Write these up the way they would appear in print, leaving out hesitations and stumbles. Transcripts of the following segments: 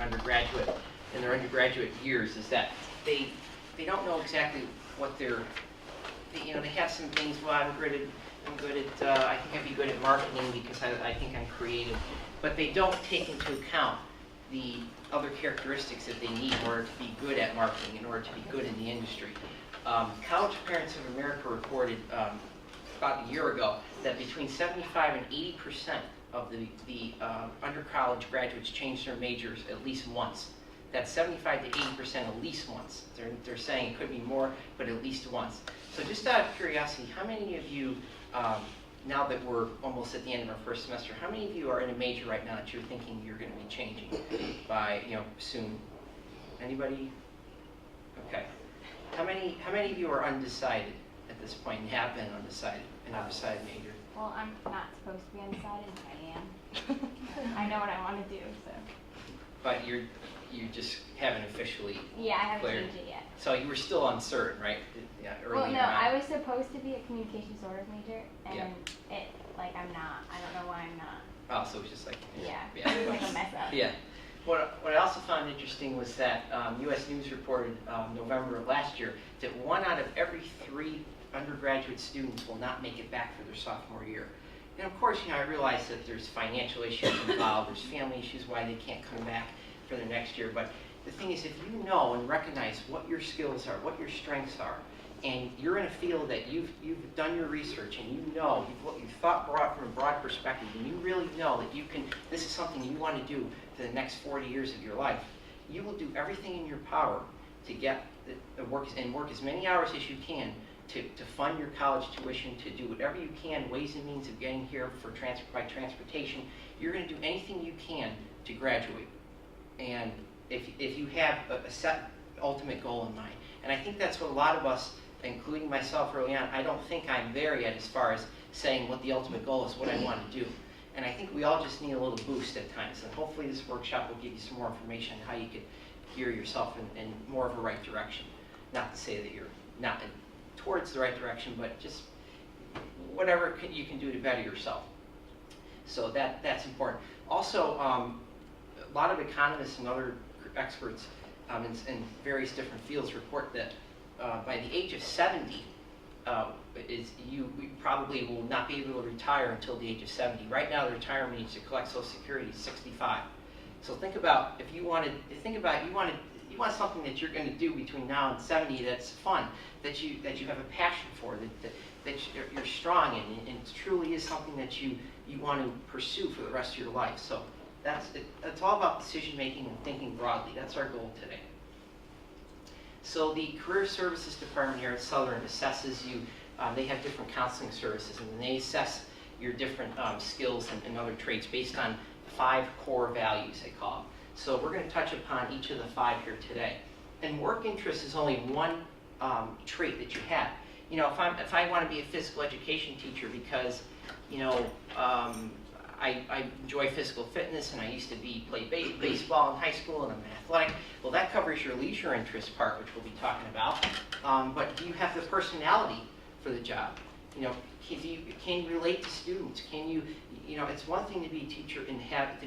undergraduate, in their undergraduate years, is that they don't know exactly what they're, they have some things. Well, I'm good at I think I'd be good at marketing because I think I'm creative, but they don't take into account the other characteristics that they need in order to be good at marketing, in order to be good in the industry. College Parents of America reported about a year ago that between 75 and 80% of the under-college graduates change their majors at least once. That's 75 to 80% at least once. They're saying it could be more, but at least once. So just out of curiosity, how many of you, now that we're almost at the end of our first semester, how many of you are in a major right now that you're thinking you're going to be changing by, soon? Anybody? Okay. How many of you are undecided at this point and have been undecided, an undecided major? Well, I'm not supposed to be undecided, but I am. I know what I want to do, so. But you just haven't officially Yeah, I haven't cleared. changed it yet. So you were still uncertain, right? Yeah, Well, earlier no, on. I was supposed to be a communications orders major, and Yeah. I'm not. I don't know why I'm not. Oh, so it was just like Yeah, it was like a mess up. Yeah. What I also found interesting was that U.S. News reported November of last year that 1 out of every 3 undergraduate students will not make it back for their sophomore year. And of course, I realize that there's financial issues involved, there's family issues why they can't come back for the next year. But the thing is, if you know and recognize what your skills are, what your strengths are, and you're in a field that you've done your research and you've thought broad from a broad perspective, and you really know that this is something you want to do for the next 40 years of your life, you will do everything in your power to get work as many hours as you can to fund your college tuition, to do whatever you can, ways and means of getting here by transportation. You're going to do anything you can to graduate. And if you have a set ultimate goal in mind. And I think that's what a lot of us, including myself early on, I don't think I'm there yet as far as saying what the ultimate goal is, what I want to do. And I think we all just need a little boost at times. And hopefully this workshop will give you some more information on how you could gear yourself in more of a right direction. Not to say that you're not towards the right direction, but just whatever you can do to better yourself. So that's important. Also, a lot of economists and other experts in various different fields report that by the age of 70, you probably will not be able to retire until the age of 70. Right now, the retirement age to collect Social Security is 65. So think about if you want something that you're going to do between now and 70 that's fun, that you have a passion for, that you're strong in, and it truly is something that you want to pursue for the rest of your life. So it's all about decision making and thinking broadly. That's our goal today. So the Career Services Department here at Southern assesses you. They have different counseling services, and they assess your different skills and other traits based on 5 core values, they call them. So we're going to touch upon each of the 5 here today. And work interest is only one trait that you have. If I want to be a physical education teacher because, I enjoy physical fitness and I used to play baseball in high school and I'm athletic. Well, that covers your leisure interest part, which we'll be talking about. But do you have the personality for the job? Can you relate to students? Can you, it's one thing to be a teacher and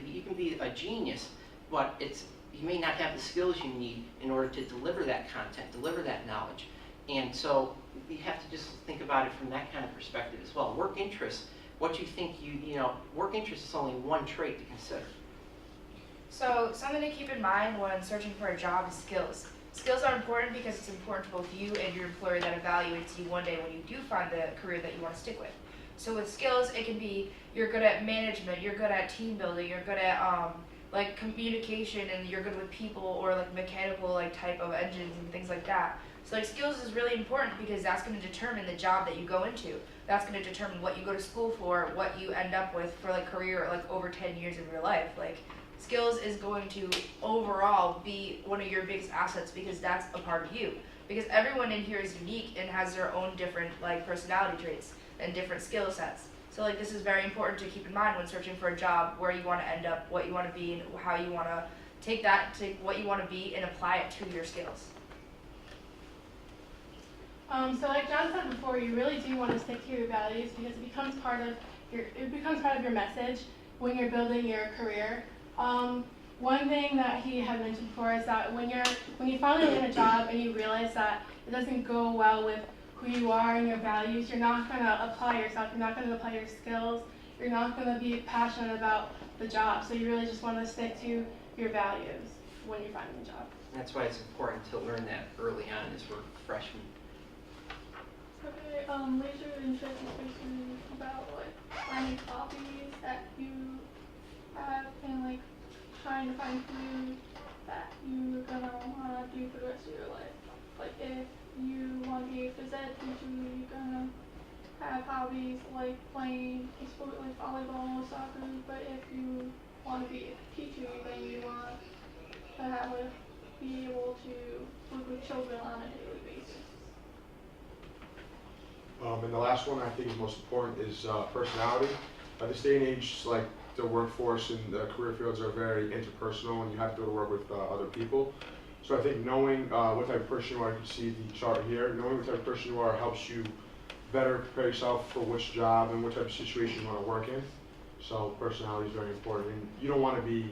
you can be a genius, but you may not have the skills you need in order to deliver that content, deliver that knowledge. And so you have to just think about it from that kind of perspective as well. Work interest. What you think work interest is only one trait to consider. So something to keep in mind when searching for a job is skills. Skills are important because it's important to both you and your employer that evaluates you one day when you do find the career that you want to stick with. So with skills, it can be you're good at management, you're good at team building, you're good at like communication, and you're good with people, or like mechanical type of engines and things like that. So skills is really important because that's going to determine the job that you go into. That's going to determine what you go to school for, what you end up with for career over 10 years of your life. Skills is going to overall be one of your biggest assets because that's a part of you. Because everyone in here is unique and has their own different personality traits and different skill sets. So this is very important to keep in mind when searching for a job, where you want to end up, what you want to be, and how you want to take what you want to be and apply it to your skills. So like John said before, you really do want to stick to your values because it becomes part of your message when you're building your career. one thing that he had mentioned before is that when you finally land a job and you realize that it doesn't go well with who you are and your values, you're not going to apply yourself, you're not going to apply your skills, you're not going to be passionate about the job. So you really just want to stick to your values when you're finding a job. That's why it's important to learn that early on as we're freshmen. Okay, major interest is basically about like finding hobbies that you have and like trying to find food that you're gonna wanna do for the rest of your life. Like if you want to be a phys ed teacher, you're gonna have hobbies like playing a sport like volleyball or soccer. But if you want to be a teacher, then you want to have be able to work with children on a daily basis. And the last one I think is most important is personality. This day and age, like the workforce and the career fields are very interpersonal, and you have to go to work with other people. So I think knowing what type of person you are, you can see the chart here, knowing what type of person you are helps you better prepare yourself for which job and what type of situation you want to work in. So personality is very important. And you don't want to be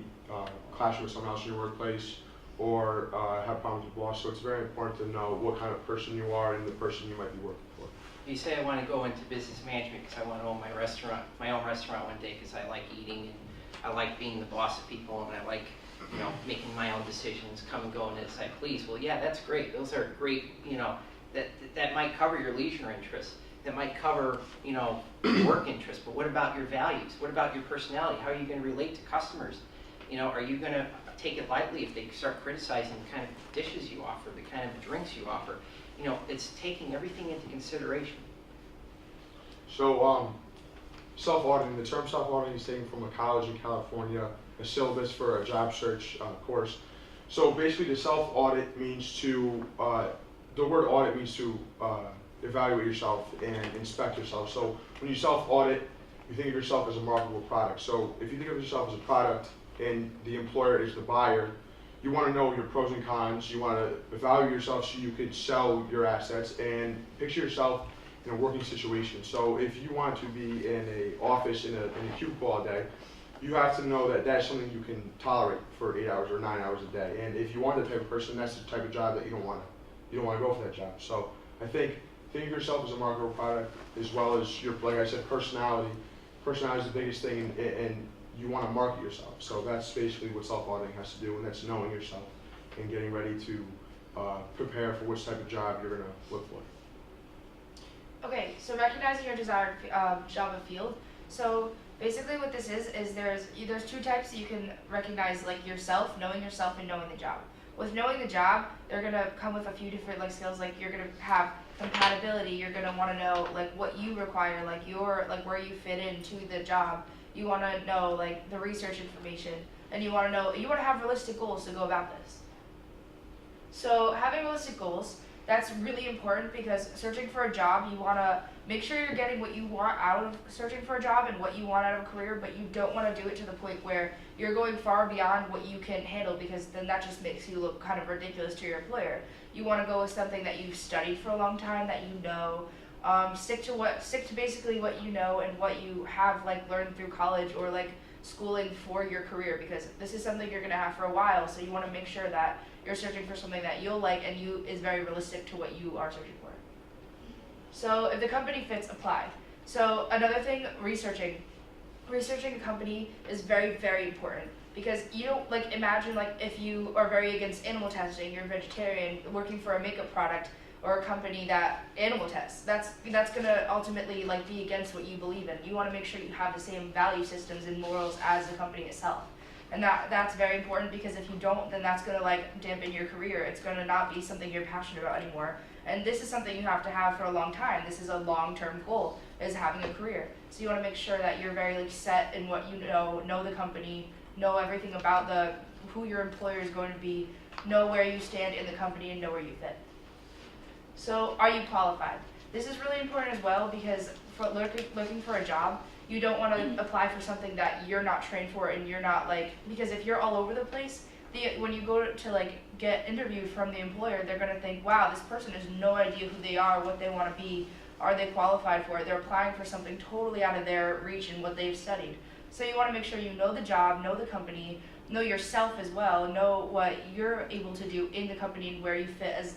clashing with someone else in your workplace or have problems with the boss. So it's very important to know what kind of person you are and the person you might be working for. You say I want to go into business management because I want to own my own restaurant one day because I like eating and I like being the boss of people and I like, making my own decisions, come and go and as I please. Well, yeah, that's great. Those are great, that might cover your leisure interests. That might cover, your work interests. But what about your values? What about your personality? How are you going to relate to customers? Are you going to take it lightly if they start criticizing the kind of dishes you offer, the kind of drinks you offer? It's taking everything into consideration. So self-auditing, the term self-auditing is taken from a college in California, a syllabus for a job search course. So basically the self-audit means to, the word audit means to evaluate yourself and inspect yourself. So when you self-audit, you think of yourself as a marketable product. So if you think of yourself as a product and the employer is the buyer, you want to know your pros and cons. You want to evaluate yourself so you could sell your assets and picture yourself in a working situation. So if you want to be in an office in a cubicle all day, you have to know that that's something you can tolerate for 8 hours or 9 hours a day. And if you want that type of person, that's the type of job that you don't want to go for that job. So I think of yourself as a marketable product as well as your, like I said, personality. Personality is the biggest thing, and you want to market yourself. So that's basically what self-auditing has to do, and that's knowing yourself and getting ready to prepare for which type of job you're going to look for. Okay, so recognizing your desired job of field. So basically what this is there's two types that you can recognize, like yourself, knowing yourself, and knowing the job. With knowing the job, they're going to come with a few different skills, like you're going to have compatibility, you're going to want to know what you require, where you fit into the job. You want to know the research information, and you want to have realistic goals to go about this. So having realistic goals, that's really important because searching for a job, you want to make sure you're getting what you want out of searching for a job and what you want out of a career, but you don't want to do it to the point where you're going far beyond what you can handle, because then that just makes you look kind of ridiculous to your employer. You want to go with something that you've studied for a long time, that you know. Stick to basically what you know and what you have learned through college or schooling for your career, because this is something you're going to have for a while, so you want to make sure that you're searching for something that you'll like and is very realistic to what you are searching for. So if the company fits, apply. So another thing, researching a company is very, very important, because you don't imagine if you are very against animal testing, you're a vegetarian working for a makeup product or a company that animal tests. That's going to ultimately be against what you believe in. You want to make sure you have the same value systems and morals as the company itself. And that's very important, because if you don't, then that's going to dampen your career. It's going to not be something you're passionate about anymore. And this is something you have to have for a long time. This is a long-term goal, is having a career. So you want to make sure that you're very set in what you know the company, know everything about who your employer is going to be, know where you stand in the company, and know where you fit. So are you qualified? This is really important as well, because for looking for a job, you don't want to apply for something that you're not trained for, and you're not because if you're all over the place, when you go to get interviewed from the employer, they're going to think, wow, this person has no idea who they are, what they want to be, are they qualified for it? They're applying for something totally out of their reach and what they've studied. So you want to make sure you know the job, know the company, know yourself as well, know what you're able to do in the company and where you fit as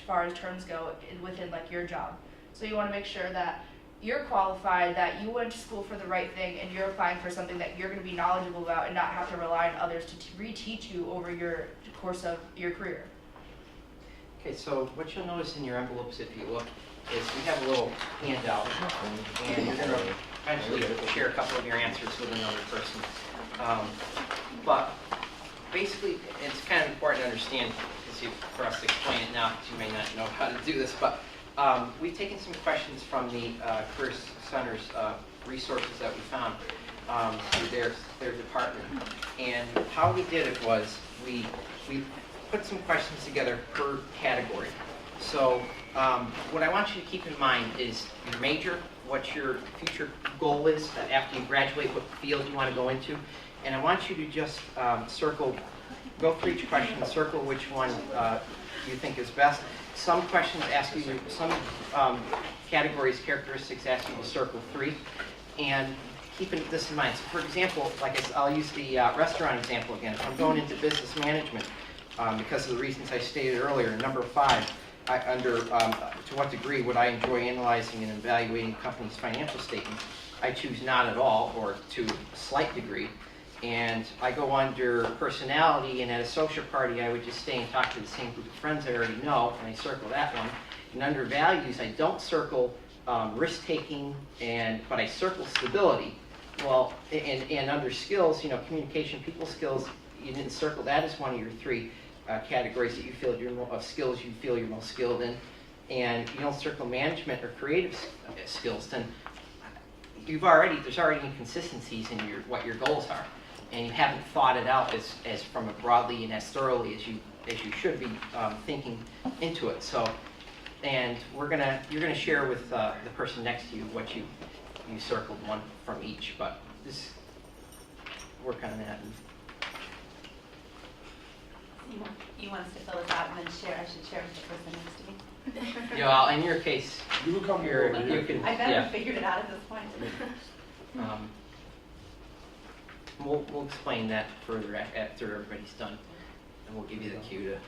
far as terms go within like your job. So you want to make sure that you're qualified, that you went to school for the right thing, and you're applying for something that you're going to be knowledgeable about and not have to rely on others to reteach you over your course of your career. Okay, so what you'll notice in your envelopes, if you look, is we have a little handout, and you're going to eventually share a couple of your answers with another person. But basically, it's kind of important to understand, for us to explain it now, because you may not know how to do this, but we've taken some questions from the Career Center's resources that we found through their department. And how we did it was we put some questions together per category. So what I want you to keep in mind is your major, what your future goal is after you graduate, what field you want to go into. And I want you to just go through each question, circle which one you think is best. Some questions ask you, some categories, characteristics ask you to circle 3. And keeping this in mind. So for example, I'll use the restaurant example again. If I'm going into business management, because of the reasons I stated earlier, number 5, to what degree would I enjoy analyzing and evaluating a company's financial statements? I choose not at all, or to a slight degree. And I go under personality, and at a social party, I would just stay and talk to the same group of friends I already know, and I circle that one. And under values, I don't circle risk-taking, but I circle stability. Well, and under skills, communication, people skills, you didn't circle that as one of your 3 categories that you feel of skills you feel you're most skilled in. And you don't circle management or creative skills, then there's already inconsistencies in what your goals are. And you haven't thought it out as from a broadly and as thoroughly as you should be thinking into it. So, and you're gonna share with the person next to you what you circled, one from each. But just work on that. You want us to fill this out and then share? I should share with the person next to me. Yeah, well, in your case, You can come you here. can. I bet Yeah. I figured it out at this point. We'll explain that further after everybody's done, and we'll give you the cue to.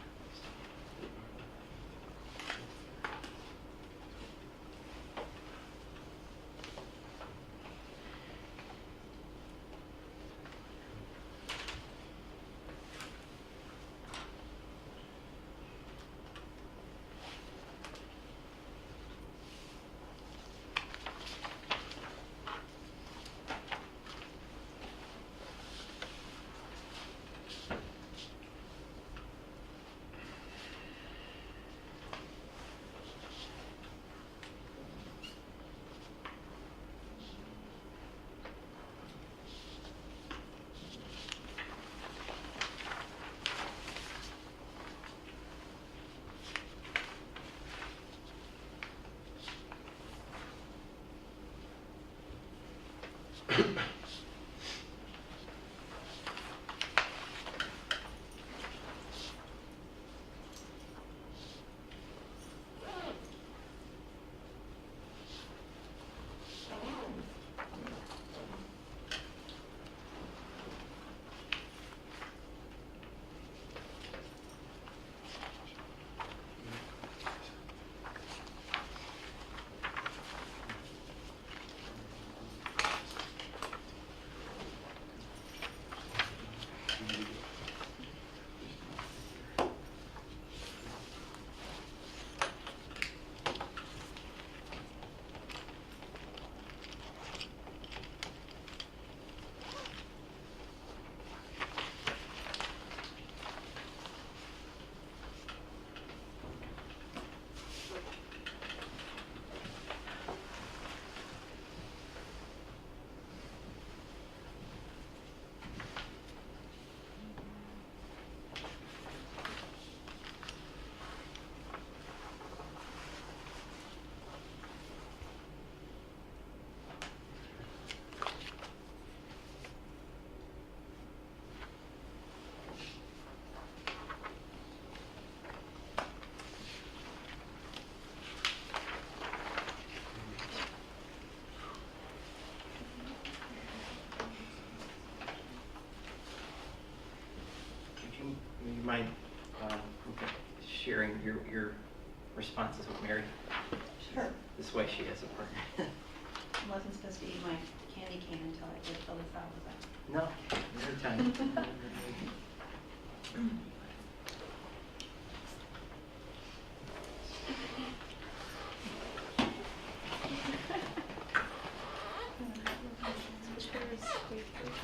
counts as what Mary. Sure. This way she has a partner. I wasn't supposed to eat my candy cane until I did fill this out, was I? No, every time.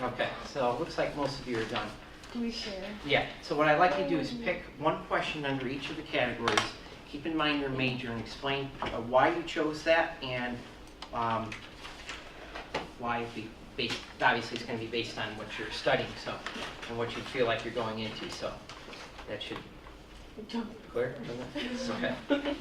Okay, so it looks like most of you are done. Do we share? Yeah, so what I'd like you to do is pick one question under each of the categories. Keep in mind your major and explain why you chose that and why it'd be based, obviously it's going to be based on what you're studying, so, and what you feel like you're going into, so that should clear? Okay.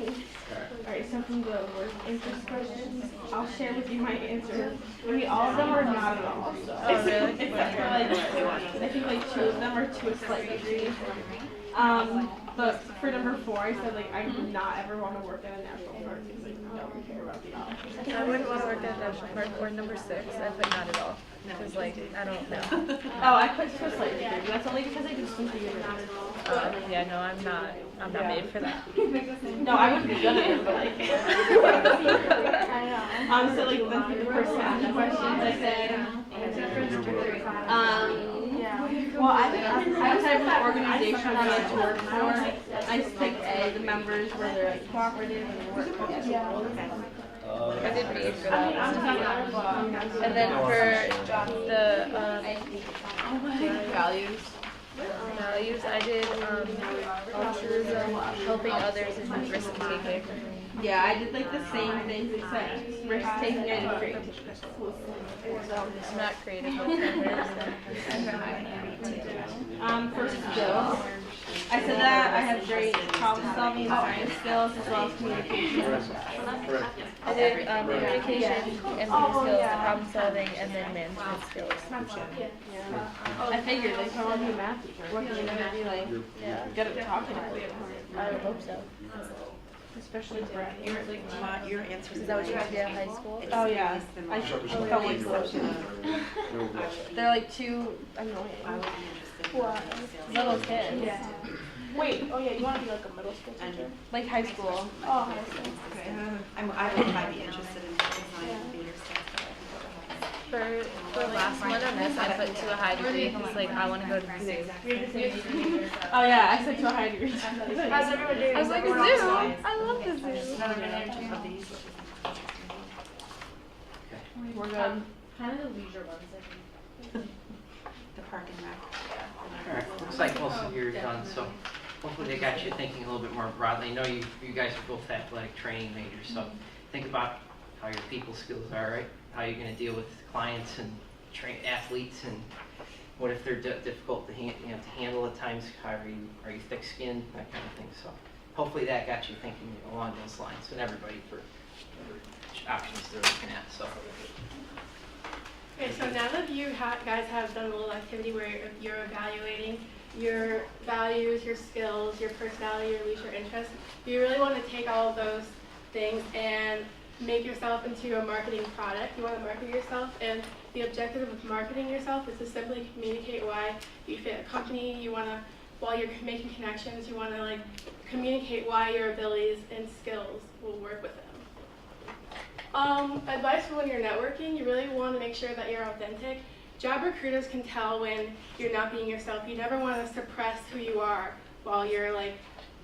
Alright, so from the work interest questions, I'll share with you my answers. I mean, all of them are not at all. Oh, really? Except for I think like 2 of them are to a slight degree. But for number 4, I said like I would not ever want to work at a national park because like I don't care about the office. I wouldn't want to work at a national park. Or number 6, I put not at all. Because like, I don't know. Oh, I put to a slight degree, but that's only because I just went to university. Yeah, no, I'm not made for that. No, I wouldn't be good at it, but like. So like then for the personality questions, I said. Well, I was type of organization I like to work for. I just picked A, the members where they're like cooperative and they work together. I did B for that. And then for the values, I did altruism, helping others, and risk taking. Yeah, I did like the same things except risk taking and creativity. I'm not creative whatsoever. For skills, I said that I have great problem solving and science skills as well as communication. I did communication and skills, problem solving, and then management skills. I figured like if I want to be a math teacher, what can you be like Yeah, good at talking to people? I would hope so. Especially Brett. Your answers. Is that what you had to do in high school? Oh yeah, I felt like so. They're like too annoying. Little kids. Yeah. Wait, oh yeah, you want to be like a middle school teacher? Like high school. Oh, high school. Okay. I would might be interested in design and theater stuff. For the last one on this, I put to a high degree because like I want to go to the zoo. Oh yeah, I said to a high degree. How's everyone doing? I was like, zoo? I love the zoo. Of these. We're good. Kind of the leisure ones, I think. The park and rec. All right, looks like most of you are done, so hopefully they got you thinking a little bit more broadly. I know you guys are both athletic training majors, so think about how your people skills are, right? How you're going to deal with clients and athletes, and what if they're difficult to handle at times? How are you thick-skinned, that kind of thing. So hopefully that got you thinking along those lines, and everybody for whatever options they're looking at. So. Okay, so now that you guys have done a little activity where you're evaluating your values, your skills, your personality, your leisure interests, you really want to take all of those things and make yourself into a marketing product. You want to market yourself, and the objective of marketing yourself is to simply communicate why you fit a company. You want to, while you're making connections, you want to like communicate why your abilities and skills will work with them. Advice for when you're networking, you really want to make sure that you're authentic. Job recruiters can tell when you're not being yourself. You never want to suppress who you are while you're like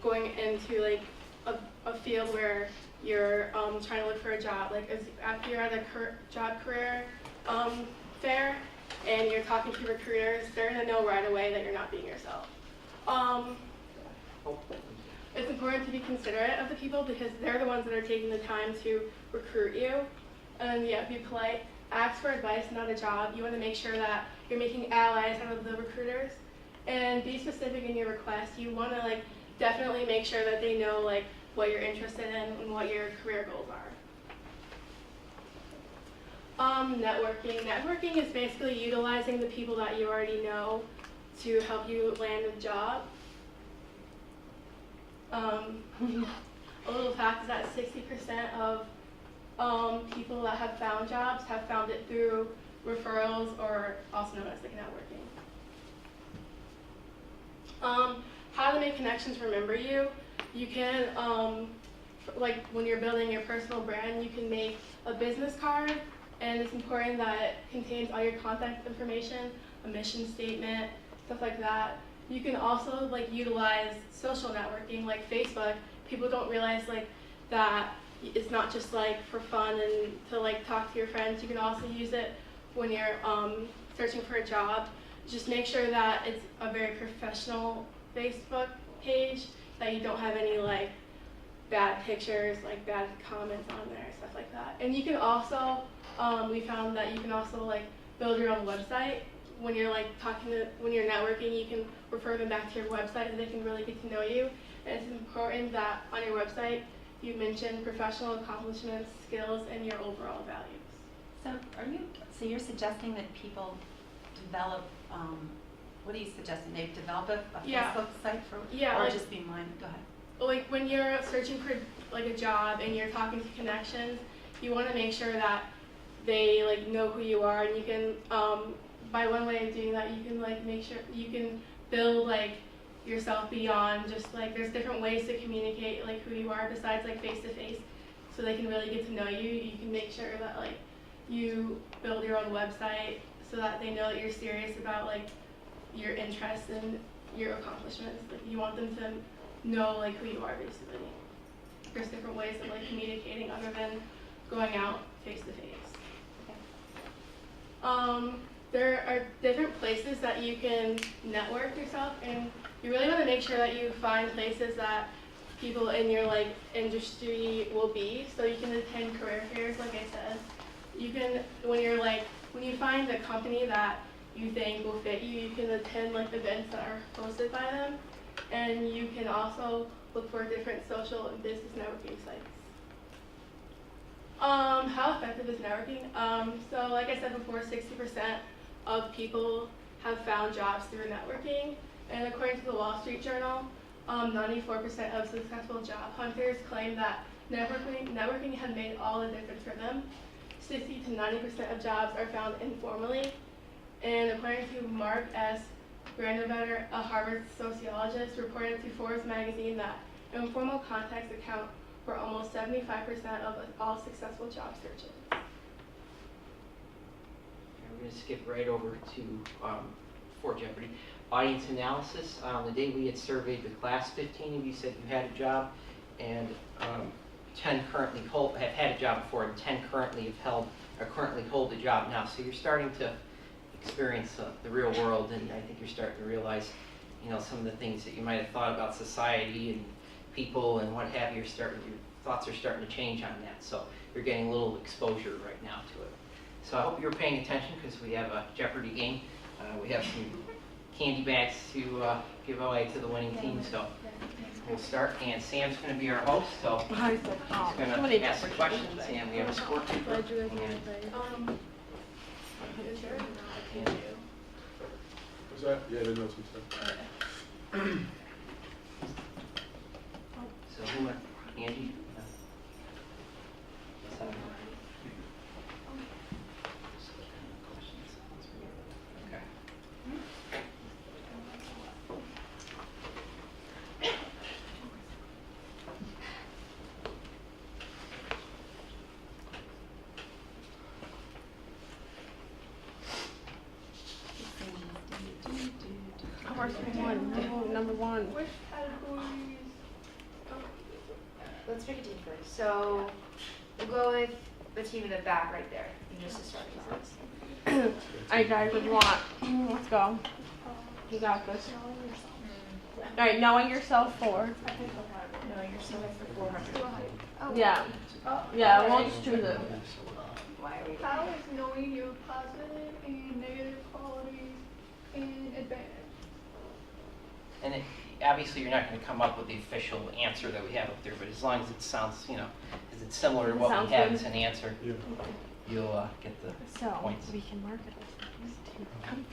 going into like a field where you're trying to look for a job. Like after you're at a job career fair and you're talking to recruiters, they're going to know right away that you're not being yourself. It's important to be considerate of the people because they're the ones that are taking the time to recruit you. And yeah, be polite. Ask for advice, not a job. You want to make sure that you're making allies out of the recruiters. And be specific in your request. You want to like definitely make sure that they know like what you're interested in and what your career goals are. Networking. Networking is basically utilizing the people that you already know to help you land a job. A little fact is that 60% of people that have found jobs have found it through referrals, or also known as like networking. How to make connections remember you. You can like when you're building your personal brand, you can make a business card, and it's important that it contains all your contact information, a mission statement, stuff like that. You can also like utilize social networking like Facebook. People don't realize like that it's not just like for fun and to like talk to your friends. You can also use it when you're searching for a job. Just make sure that it's a very professional Facebook page, that you don't have any like bad pictures, like bad comments on there, stuff like that. And you can also, we found that you can also like build your own website. When you're like when you're networking, you can refer them back to your website and they can really get to know you. And it's important that on your website you mention professional accomplishments, skills, and your overall values. So you're suggesting that people develop, what are you suggesting? They develop a Yeah. Facebook site for, Yeah, or like- just be mine? Go ahead. Like when you're searching for like a job and you're talking to connections, you want to make sure that they like know who you are, and you can by one way of doing that, you can like make sure you can build like yourself beyond just like there's different ways to communicate like who you are besides like face to face, so they can really get to know you. You can make sure that like you build your own website so that they know that you're serious about like your interests and your accomplishments. Like you want them to know like who you are basically. There's different ways of like communicating other than going out face to face. There are different places that you can network yourself, and you really want to make sure that you find places that people in your like industry will be, so you can attend career fairs like I said. You can, when you find a company that you think will fit you, you can attend like events that are hosted by them, and you can also look for different social and business networking sites. How effective is networking? So like I said before, 60% of people have found jobs through networking, and according to the Wall Street Journal, 94% of successful job hunters claim that networking has made all the difference for them. 60 to 90% of jobs are found informally, and according to Mark S. Granovetter, a Harvard sociologist, reported to Forbes magazine that informal contacts account for almost 75% of all successful job searches. We're going to skip right over to for Jeopardy. Audience analysis. The day we had surveyed the class, 15 of you said you had a job, and 10 currently have had a job before, and 10 currently currently hold a job now. So you're starting to experience the real world, and I think you're starting to realize, some of the things that you might have thought about society and people and what have you. Your thoughts are starting to change on that. So you're getting a little exposure right now to it. So I hope you're paying attention, because we have a Jeopardy game. We have some candy bags to give away to the winning team. So we'll start, and Sam's going to be our host. So he's going to ask the questions, and we have a scorekeeper. Was that? Yeah, I didn't know what you said. So who went? Angie? So, okay. Number one. Which categories? Let's pick a team first. So we'll go with the team in the back right there, and just to start these ones. Alright guys, what do you want? Let's go. You got this. Alright, knowing yourself for. Knowing yourself for 400. Yeah. Yeah, we'll just choose it. Why are we? How is knowing your positive and negative qualities an advantage? And obviously, you're not going to come up with the official answer that we have up there, but as long as it sounds, as it's similar to what Sounds we have good. as an answer, Yeah. you'll get the So, points. we can market it.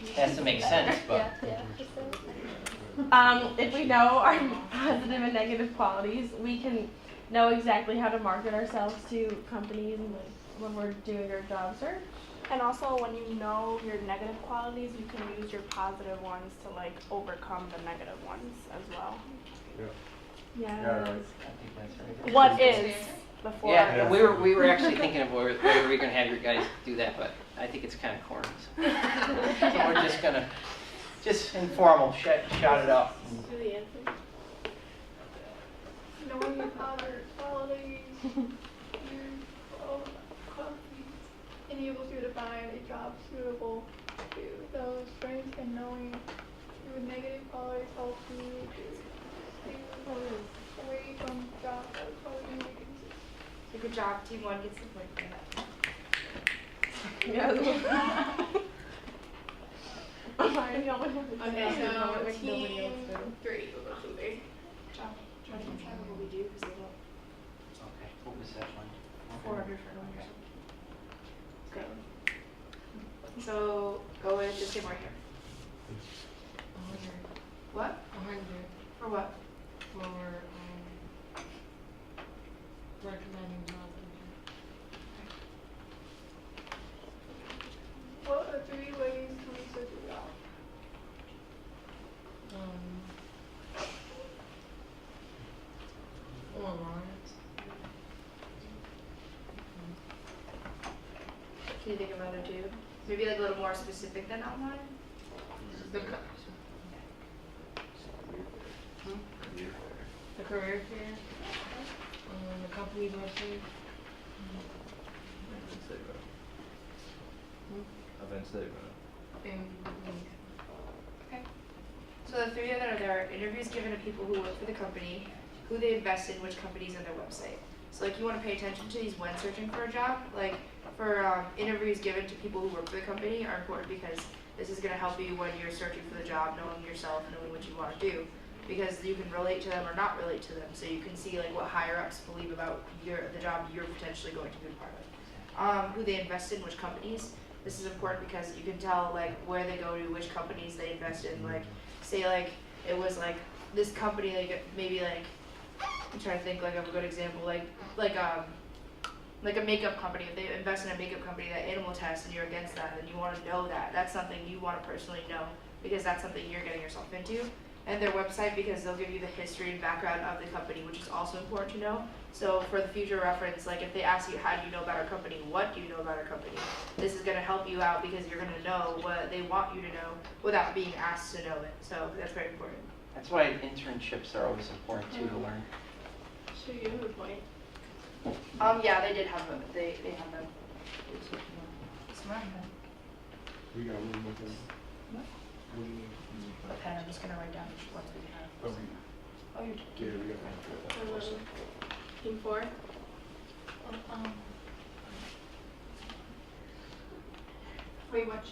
It has to make sense, but If we know our positive and negative qualities, we can know exactly how to market ourselves to companies and when we're doing our job search. And also, when you know your negative qualities, you can use your positive ones to like overcome the negative ones as well. Yeah. Yes. I think that's right. What is before? Yeah, we were actually thinking of whether we were gonna have your guys do that, but I think it's kind of corny. So we're just gonna, just informal, shout it out. Do the answer. Knowing your qualities, your qualities enables you to find a job suitable to those strengths, and knowing your negative qualities helps you to stay away from jobs that would cause you weaknesses. So good job, team one gets the point for that. Okay, so team 3, we'll go to 3. John, try to keep track of what we do because they don't. Okay, what was that one? 400 for knowing yourself. Okay. So go with just get more here. 100. What? 100 For what? for recommending job. What are 3 ways to research a job? Online. Can you think of other two? Maybe like a little more specific than online? The career fair. The company's website. Events they run. And Okay. So the 3 that are there are interviews given to people who work for the company, who they invest in, which companies, and their website. So like you want to pay attention to these when searching for a job. Like for interviews given to people who work for the company are important because this is going to help you when you're searching for the job, knowing yourself, knowing what you want to do. Because you can relate to them or not relate to them, so you can see like what higher ups believe about the job you're potentially going to be a part of. Who they invest in, which companies. This is important because you can tell like where they go to, which companies they invest in. Like say like it was like this company, like maybe like I'm trying to think like of a good example, like a makeup company. If they invest in a makeup company that animal tests and you're against that, then you want to know that. That's something you want to personally know because that's something you're getting yourself into. And their website because they'll give you the history and background of the company, which is also important to know. So for the future reference, like if they ask you how do you know about our company, what do you know about our company, this is going to help you out because you're going to know what they want you to know without being asked to know it. So that's very important. That's why internships are always important too to learn. Should you have a point? Yeah, they did have them. They have them. Smart. We got room with them. What? What do you need? A pen. I'm just going to write down which ones we have. Oh, you're Yeah, we got room. Team 4? Wait, what?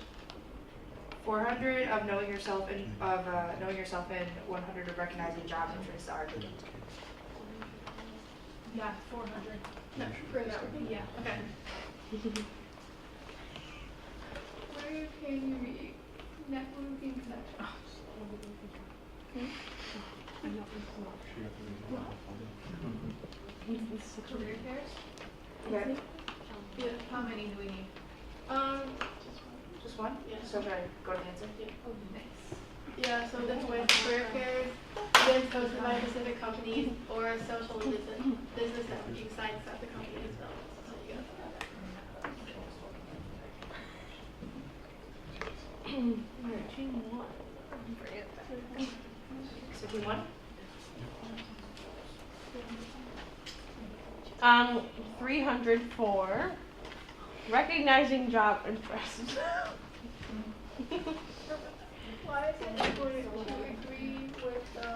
400 of knowing yourself and 100 of recognizing job interests are good. Yeah, 400. No, for networking? Yeah, okay. Where can you read networking connections? Career fairs? Okay. Yeah. How many do we need? Just one? Yeah. So should I go to the answer? Yeah, so this way, career fairs, events hosted by specific companies, or social business networking sites that the company has built. So you go. So team 1? 304. Recognizing job interests. Why is it important to agree with the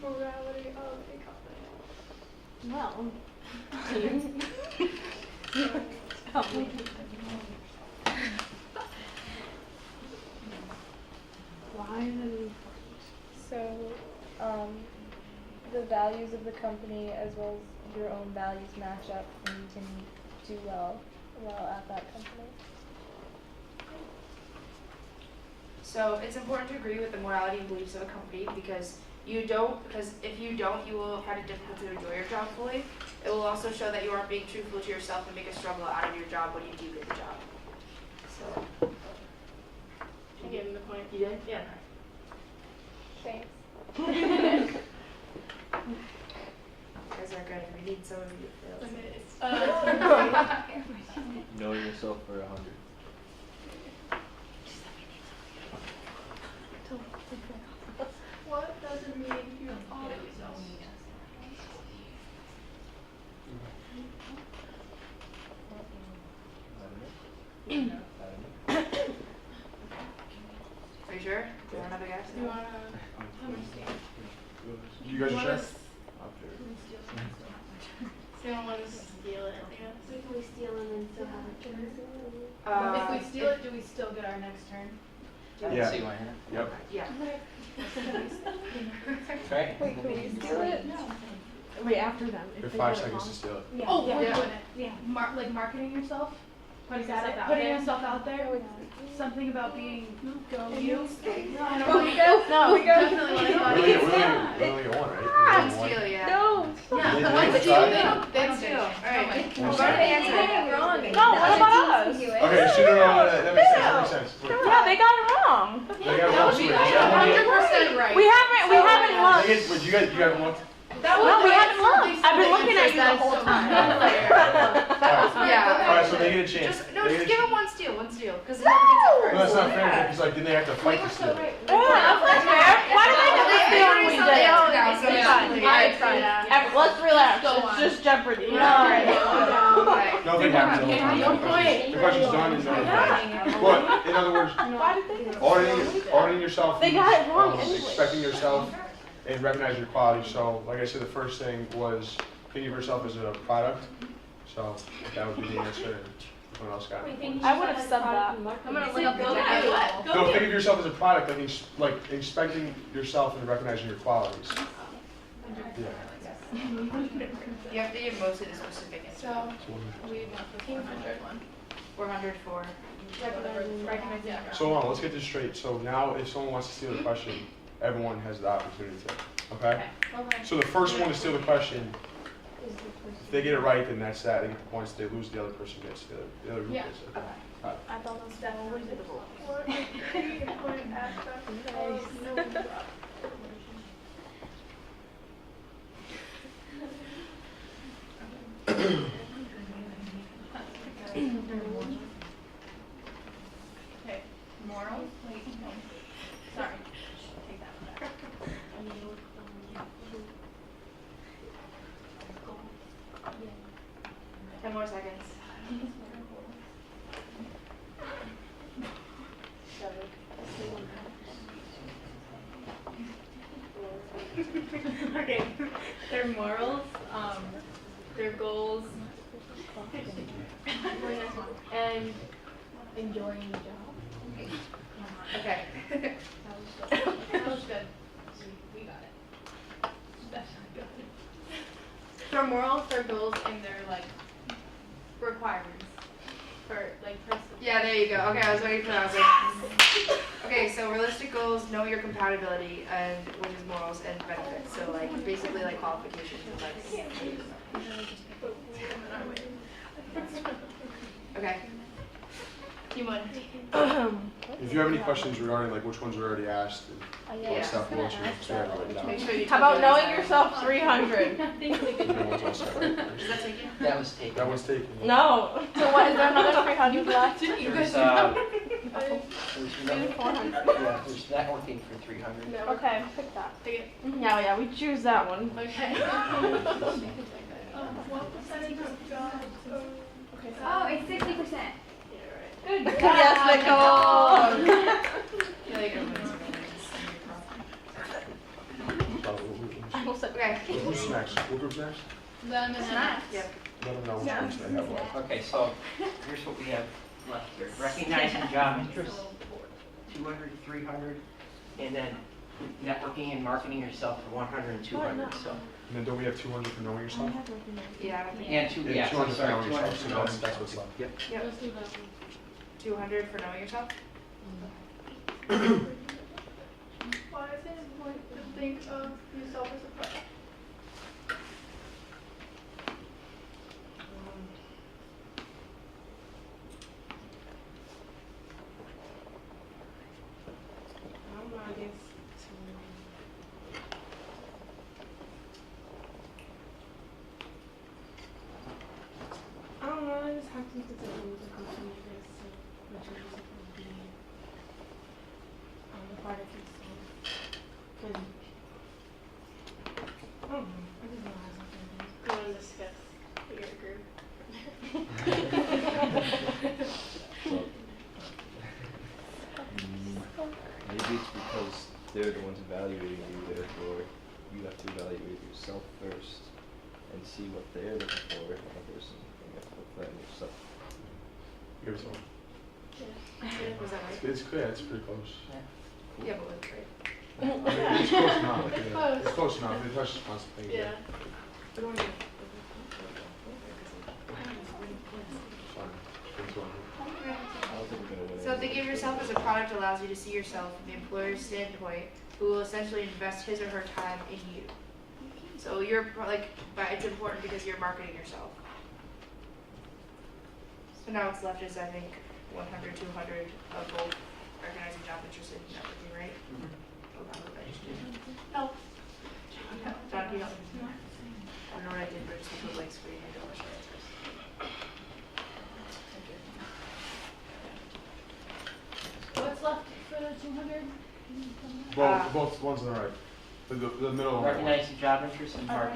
morality of a company? Well. Why is it? So, the values of the company as well as your own values match up, and you can do well at that company. So it's important to agree with the morality and beliefs of a company because if you don't, you will find it difficult to enjoy your job fully. It will also show that you aren't being truthful to yourself and make a struggle out of your job when you do get the job. So. I gave him the point. You did? Yeah. Thanks. good. We need some of you to fail. Okay. Know yourself for 100. What does it mean you audit yourself? I don't know. Are you sure? Do you want another guess? You wanna You guys are sure? I'm sure. so you don't wanna steal it, I guess. If we steal and then still have a turn. Uh, If we steal it, do we still get our next turn? I Yeah. don't see why not. Yep. Yeah. Right? Wait, can we steal it? Wait, after them. You have they 5 get it seconds wrong. to steal it. Yeah. Oh, yeah. we're Yeah. doing it. Yeah. Like marketing yourself? Putting Is that yourself it? out Putting there? yourself out there? No, it's- Something about being go And you? you steal. No, I don't Oh, want we to go? No, we go. Definitely want to We go. only get one, right? We only get one. Steal, yeah. No. Yeah, They- one they steal, tried. they don't One steal. Alright. One Go to steal. the answer. wrong. No, what about us? Okay, so that makes sense. That makes sense. Yeah, they got it wrong. They got one. So wait, you got one. 100% right. We haven't looked. They get- wait, you haven't looked? No, we haven't looked. I've been looking at you the whole time. Yeah. Alright, so they get a chance. Just, no, They just get a give him one steal, because whoever gets it first. No, that's not fair, because like, then they have to fight to steal. Yeah, that's fair. Why did they get the steal when we did? Alright, fine. Let's relax. Go It's on. just Jeopardy. Alright. Nothing happens. One point. The question's done and done. But, in other words, Why did they get it? auditing yourself. They got it wrong means, anyway. expecting yourself and recognizing your quality. So, like I said, the first thing was thinking of yourself as a product. So, that would be the answer. And what else got it? I would have said that. I'm gonna look up the No, think of yourself as a product, like expecting yourself and recognizing your qualities. Yeah. You have to give mostly the specific answer. So, we want the 400 one. 400 for. So hold on, let's get this straight. So now if someone wants to steal the question, everyone has the opportunity to, okay? Okay. So the first one to steal the question, if they get it right, then that's that. They get the points. They lose, the other person gets, the other group Yeah. gets. Okay. I thought that's definitely the rule. What is the key important aspect of knowing your job? Okay, morals? Wait, no. Sorry. Take that one back. 10 more seconds. Okay, their morals, their goals, and enjoying the job. Okay. That was good. We got it. Definitely got it. Their morals, their goals, and their like requirements for like personal. Yeah, there you go. Okay, I was waiting for that. I was like, okay, so realistic goals, know your compatibility, and which is morals and benefits. So like basically like qualifications and like. Okay. You want? If you have any questions regarding like which ones were already asked and all Yeah. that stuff, we'll answer them. So you have to write it down. Make sure you. How about knowing yourself 300? That one's all set, right? Does that take you? That was taken. That one's taken. No. So what, is there another 300 left? There's, there's another, 400. yeah, there's networking for 300. Okay, pick that. Take it. Yeah, we choose that one. Okay. What percentage of jobs? Okay, so Oh, it's 60%. Good job. Yes, Nicole. I feel like everyone's I almost said Okay. Who's next? What group's next? Them and snacks. Yep. Let them know which groups they have left. Okay, so here's what we have left here. Recognizing job interests, 200, 300, and then networking and marketing yourself for 100 and 200. So, And then don't we have 200 for knowing yourself? Yeah. I think- and two, Yeah, yeah, 200 I'm for sorry, knowing 200 yourself. for So knowing that's what's left. Yep. Yep. 200 for knowing yourself. why is it important to think of yourself as a product? they're the ones evaluating you, therefore you have to evaluate yourself first and see what they're looking for in a person, and you have to look for that in yourself. Give it to him. Was that right? It's clear, it's pretty close. Yeah, but like, right. I mean, it's close enough, like, yeah, it's close enough, it touches upon some things, yeah. Yeah. Fine. Give it to him. I don't think we're gonna win. So any think of of yourself as a product allows you to see yourself from the employer's standpoint, who will essentially invest his or her time in you. So but it's important because you're marketing yourself. So now what's left is, I think, 100, 200 of both recognizing job interest and networking, right? Oh, God, what did I just do? Help. John, do you help? I don't know what I did, but I just went to a blank screen. I don't want to show answers. What's left for the 200? Both ones on the right. The middle one. Recognize the job interest and market.